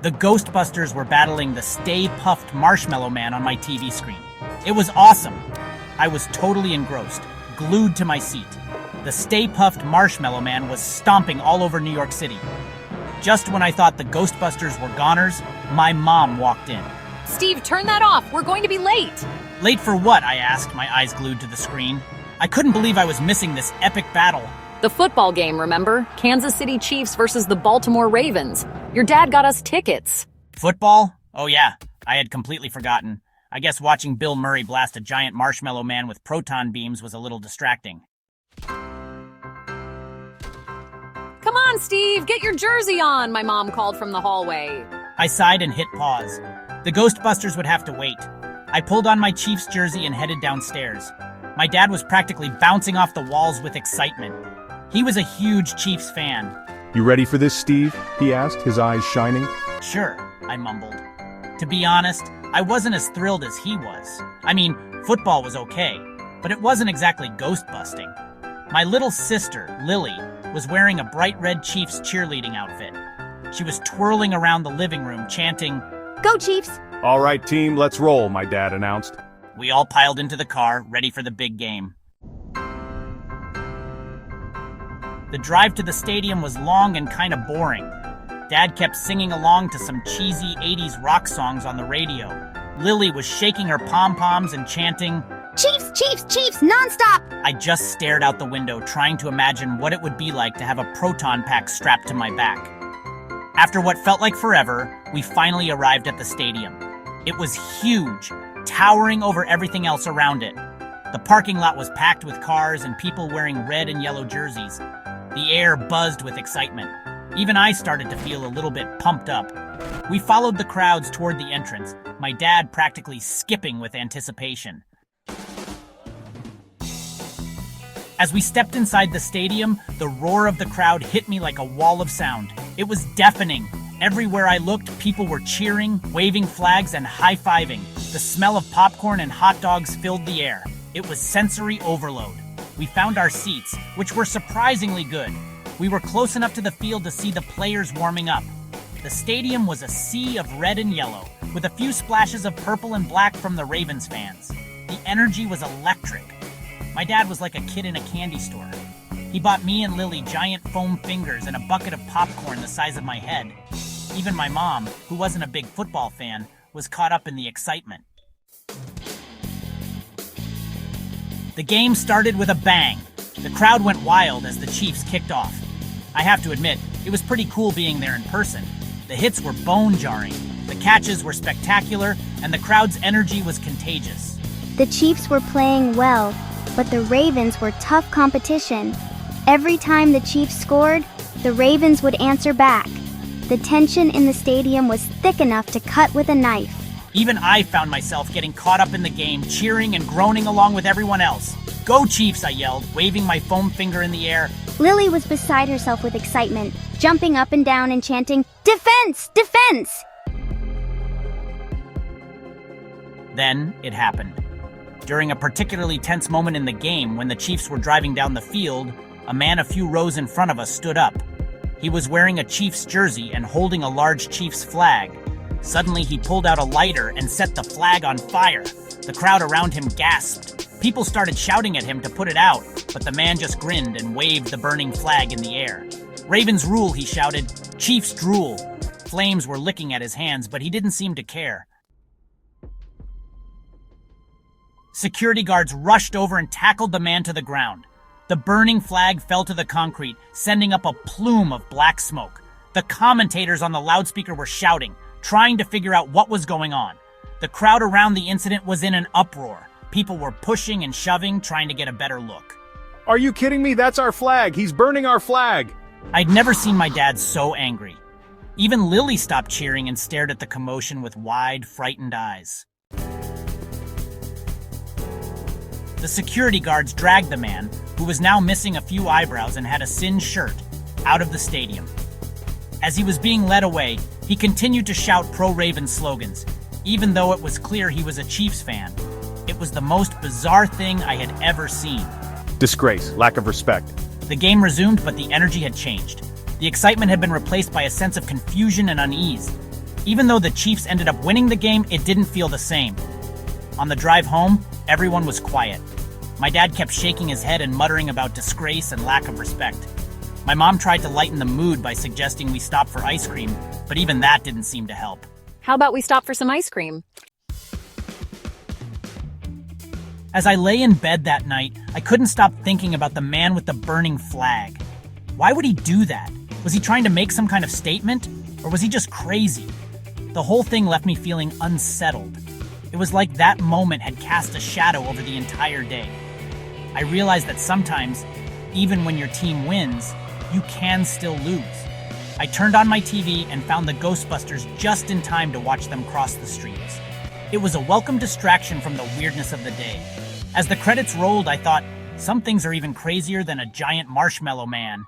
The Ghostbusters were battling the Stay Puft Marshmallow Man on my TV screen. It was awesome. I was totally engrossed, glued to my seat. The Stay Puft Marshmallow Man was stomping all over New York City. Just when I thought the Ghostbusters were goners, my mom walked in. Steve, turn that off. We're going to be late. Late for what? I asked, my eyes glued to the screen. I couldn't believe I was missing this epic battle. The football game, remember? Kansas City Chiefs versus the Baltimore Ravens. Your dad got us tickets. Football? Oh yeah, I had completely forgotten. I guess watching Bill Murray blast a giant marshmallow man with proton beams was a little distracting. Come on, Steve, get your jersey on, my mom called from the hallway. I sighed and hit pause. The Ghostbusters would have to wait. I pulled on my Chiefs jersey and headed downstairs. My dad was practically bouncing off the walls with excitement. He was a huge Chiefs fan. You ready for this, Steve? He asked, his eyes shining. Sure, I mumbled. To be honest, I wasn't as thrilled as he was. I mean, football was okay, but it wasn't exactly ghost-busting. My little sister, Lily, was wearing a bright red Chiefs cheerleading outfit. She was twirling around the living room, chanting, "Go Chiefs!" All right, team, let's roll, my dad announced. We all piled into the car, ready for the big game. The drive to the stadium was long and kind of boring. Dad kept singing along to some cheesy 80s rock songs on the radio. Lily was shaking her pom-poms and chanting, "Chiefs, Chiefs, Chiefs, nonstop!" I just stared out the window, trying to imagine what it would be like to have a proton pack strapped to my back. After what felt like forever, we finally arrived at the stadium. It was huge, towering over everything else around it. The parking lot was packed with cars and people wearing red and yellow jerseys. The air buzzed with excitement. Even I started to feel a little bit pumped up. We followed the crowds toward the entrance, my dad practically skipping with anticipation. As we stepped inside the stadium, the roar of the crowd hit me like a wall of sound. It was deafening. Everywhere I looked, people were cheering, waving flags, and high-fiving. The smell of popcorn and hot dogs filled the air. It was sensory overload. We found our seats, which were surprisingly good. We were close enough to the field to see the players warming up. The stadium was a sea of red and yellow, with a few splashes of purple and black from the Ravens fans. The energy was electric. My dad was like a kid in a candy store. He bought me and Lily giant foam fingers and a bucket of popcorn the size of my head. Even my mom, who wasn't a big football fan, was caught up in the excitement. The game started with a bang. The crowd went wild as the Chiefs kicked off. I have to admit, it was pretty cool being there in person. The hits were bone-jarring, the catches were spectacular, and the crowd's energy was contagious. The Chiefs were playing well, but the Ravens were tough competition. Every time the Chiefs scored, the Ravens would answer back. The tension in the stadium was thick enough to cut with a knife. Even I found myself getting caught up in the game, cheering and groaning along with everyone else. "Go Chiefs!" I yelled, waving my foam finger in the air. Lily was beside herself with excitement, jumping up and down and chanting, "Defense! Defense!" Then it happened. During a particularly tense moment in the game, when the Chiefs were driving down the field, a man a few rows in front of us stood up. He was wearing a Chiefs jersey and holding a large Chiefs flag. Suddenly, he pulled out a lighter and set the flag on fire. The crowd around him gasped. People started shouting at him to put it out, but the man just grinned and waved the burning flag in the air. "Ravens rule," he shouted. "Chiefs drool." Flames were licking at his hands, but he didn't seem to care. Security guards rushed over and tackled the man to the ground. The burning flag fell to the concrete, sending up a plume of black smoke. The commentators on the loudspeaker were shouting, trying to figure out what was going on. The crowd around the incident was in an uproar. People were pushing and shoving, trying to get a better look. Are you kidding me? That's our flag. He's burning our flag. I'd never seen my dad so angry. Even Lily stopped cheering and stared at the commotion with wide, frightened eyes. The security guards dragged the man, who was now missing a few eyebrows and had a singed shirt, out of the stadium. As he was being led away, he continued to shout pro-Ravens slogans, even though it was clear he was a Chiefs fan. It was the most bizarre thing I had ever seen. Disgrace, lack of respect. The game resumed, but the energy had changed. The excitement had been replaced by a sense of confusion and unease. Even though the Chiefs ended up winning the game, it didn't feel the same. On the drive home, everyone was quiet. My dad kept shaking his head and muttering about disgrace and lack of respect. My mom tried to lighten the mood by suggesting we stop for ice cream, but even that didn't seem to help. How about we stop for some ice cream? As I lay in bed that night, I couldn't stop thinking about the man with the burning flag. Why would he do that? Was he trying to make some kind of statement? Or was he just crazy? The whole thing left me feeling unsettled. It was like that moment had cast a shadow over the entire day. I realized that sometimes, even when your team wins, you can still lose. I turned on my TV and found the Ghostbusters just in time to watch them cross the streets. It was a welcome distraction from the weirdness of the day. As the credits rolled, I thought, some things are even crazier than a giant marshmallow man.